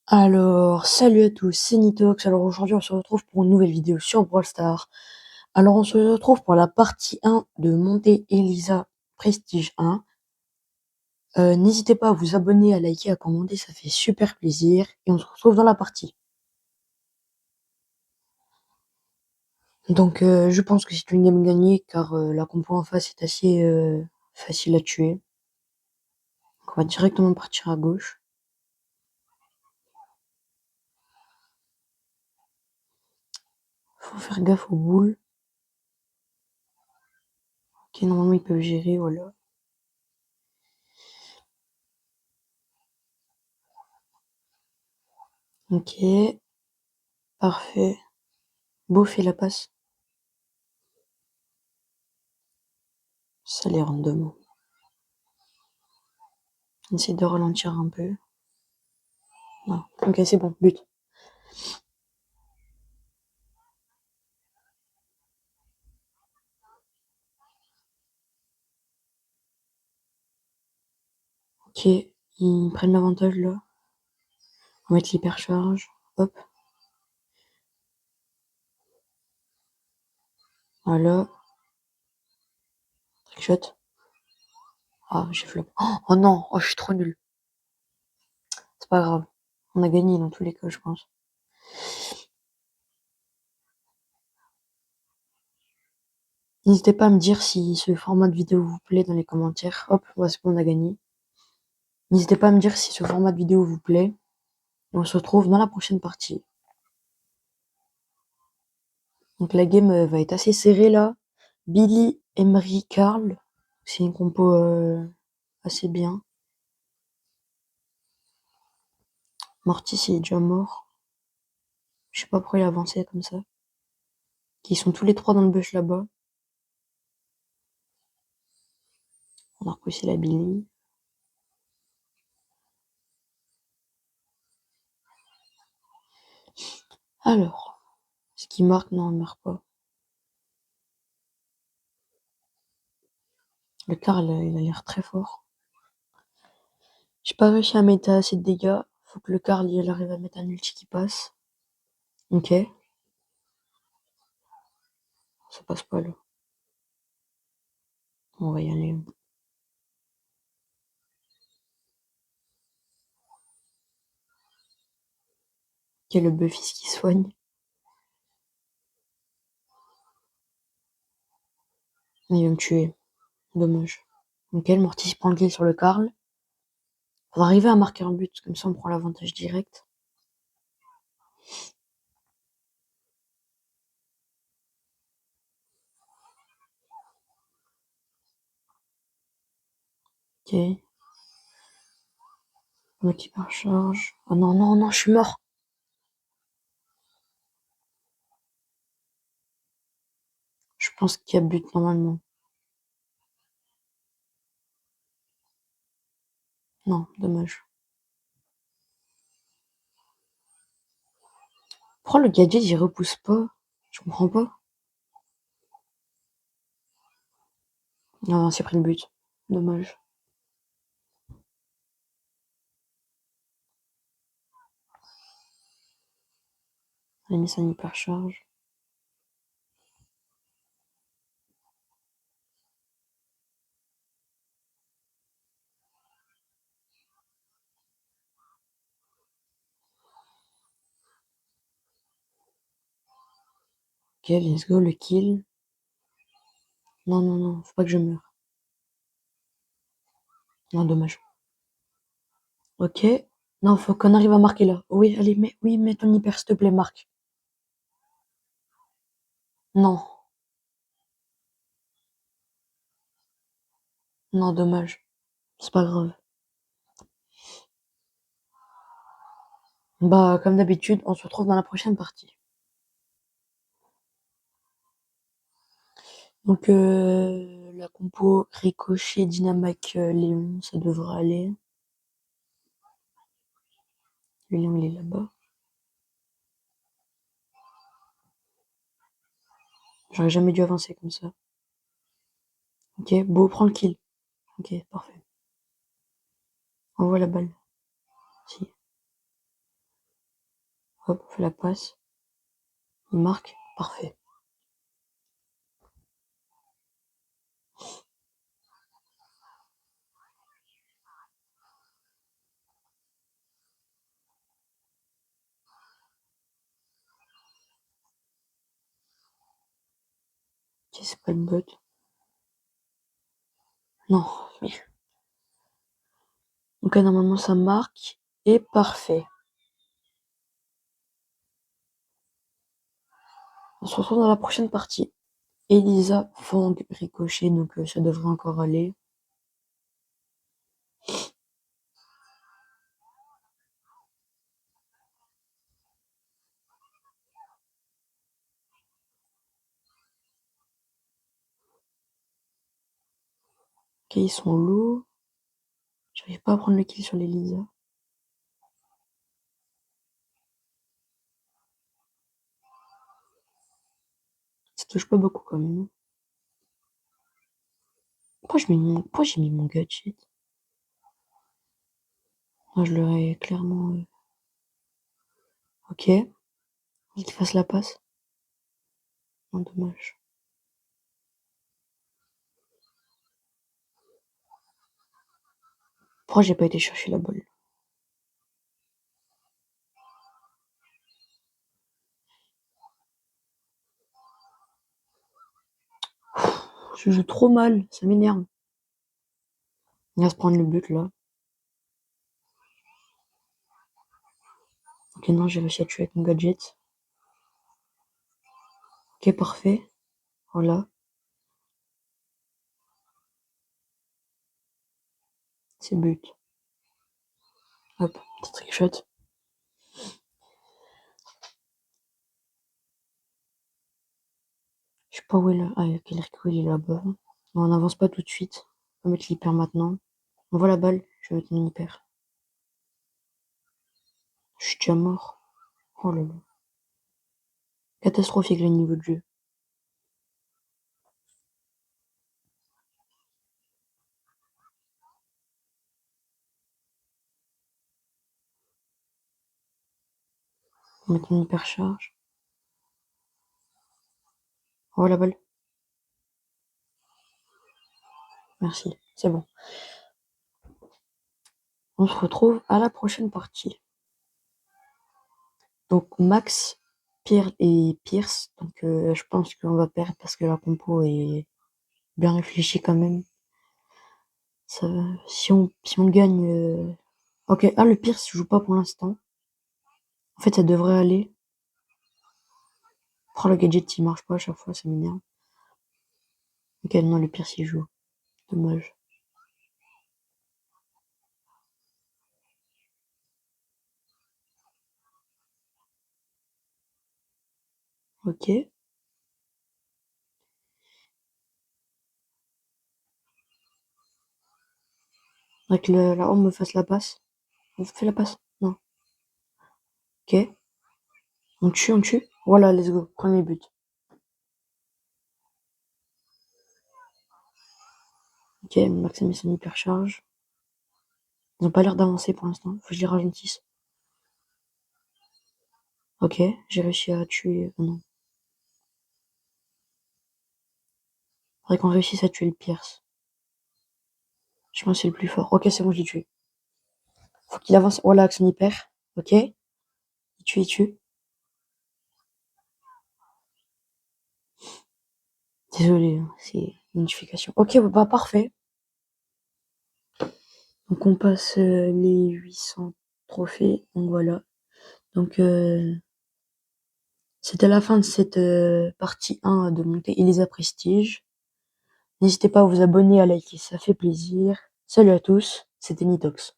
Alors, salut à tous, c'est Nitox. Alors aujourd'hui, on se retrouve pour une nouvelle vidéo sur Brawl Stars. Alors, on se retrouve pour la partie 1 de Monter Elisa Prestige 1. N'hésitez pas à vous abonner, à liker, à commenter, ça fait super plaisir. Et on se retrouve dans la partie. Donc, je pense que c'est une game gagnée car la compo en face est assez facile à tuer. Donc, on va directement partir à gauche. Faut faire gaffe aux boules. Ok, normalement ils peuvent gérer, voilà. Ok, parfait. Beau fait la passe. Ça les random. On essaie de ralentir un peu. Non. Ok, c'est bon, but. Ok, ils prennent l'avantage là. On va mettre l'hypercharge. Hop, voilà. Trickshot. Ah, j'ai flop. Oh non, oh, je suis trop nul. C'est pas grave. On a gagné dans tous les cas, je pense. N'hésitez pas à me dire si ce format de vidéo vous plaît dans les commentaires. Hop, voilà ce qu'on a gagné. N'hésitez pas à me dire si ce format de vidéo vous plaît. Et on se retrouve dans la prochaine partie. Donc la game va être assez serrée là. Billy, Emery, Karl. C'est une compo assez bien. Mortis il est déjà mort. Je sais pas pourquoi il a avancé comme ça. Qui sont tous les trois dans le bush là-bas. On a repoussé la Billy. Alors, ce qui marque, non, il marque pas. Le Karl, il a l'air très fort. J'ai pas réussi à mettre assez de dégâts. Faut que le Karl, il arrive à mettre un ulti qui passe. Ok. Ça passe pas là. On va y aller. Ok, le Buffy qui soigne. Il va me tuer. Dommage. Ok, le Mortis prend le kill sur le Karl. On va arriver à marquer un but, comme ça on prend l'avantage direct. Ok. Le qui charge. Oh non, non, non, je suis mort. Je pense qu'il y a but normalement. Non, dommage. Pourquoi le gadget il repousse pas? Je comprends pas. Non, non, c'est pris le but. Dommage. Elle a mis son hypercharge. Ok, let's go, le kill. Non, non, non, faut pas que je meure. Non, dommage. Ok. Non, faut qu'on arrive à marquer là. Oui, allez, oui, mets ton hyper, s'il te plaît, marque. Non, non, dommage. C'est pas grave. Bah, comme d'habitude, on se retrouve dans la prochaine partie. Donc, la compo Ricochet, Dynamaque, Léon, ça devrait aller. Le Léon, il est là-bas. J'aurais jamais dû avancer comme ça. Ok, Beau, prends le kill. Ok, parfait. Envoie la balle. Si. Hop, on fait la passe. Il marque. Parfait. Ok, c'est pas une botte. Non, mais... Ok, normalement ça marque. Et parfait. On se retrouve dans la prochaine partie. Elisa, Fang, Ricochet, donc ça devrait encore aller. Ok, ils sont lourds. J'arrive pas à prendre le kill sur l'Elisa. Ça touche pas beaucoup quand même. Pourquoi j'ai mis mon gadget? Moi, je l'aurais clairement... Ok. Il qu'il fasse la passe. Non, dommage. Pourquoi j'ai pas été chercher la balle? Je joue trop mal, ça m'énerve. Il va se prendre le but là. Ok, non, j'ai réussi à tuer avec mon gadget. Ok, parfait. Voilà. C'est le but. Hop, petit trickshot. Je sais pas où est là. Ah, quel Rico, il est là-bas. Non, on n'avance pas tout de suite. On va mettre l'hyper maintenant. On voit la balle, je vais mettre mon hyper. Je suis déjà mort. Oh là là. Catastrophique le niveau de jeu. On va mettre mon hyper charge. Oh la balle. Merci, c'est bon. On se retrouve à la prochaine partie. Donc Max, Pierre et Pierce. Donc je pense qu'on va perdre parce que la compo est bien réfléchie quand même. Ça, si on gagne... Ok, ah le Pierce joue pas pour l'instant. En fait ça devrait aller. Oh le gadget il marche pas à chaque fois, ça m'énerve. Ok, non le Pierce il joue. Dommage. Ok. Avec la on me fasse la passe. On fait la passe. Non. Ok. On tue, on tue. Voilà, let's go. Premier but. Ok, Max a mis son hypercharge. Ils ont pas l'air d'avancer pour l'instant. Faut que je les ralentisse. Ok, j'ai réussi à tuer... non. Faudrait qu'on réussisse à tuer le Pierce. Je pense que c'est le plus fort. Ok, c'est bon, je l'ai tué. Faut qu'il avance. Voilà, avec son hyper. Ok. Il tue, il tue. Désolé, hein, c'est une notification. Ok, bah parfait. Donc on passe les 800 trophées. Donc voilà. Donc c'était la fin de cette partie 1 de Montée Elisa Prestige. N'hésitez pas à vous abonner, à liker, ça fait plaisir. Salut à tous, c'était Nitox.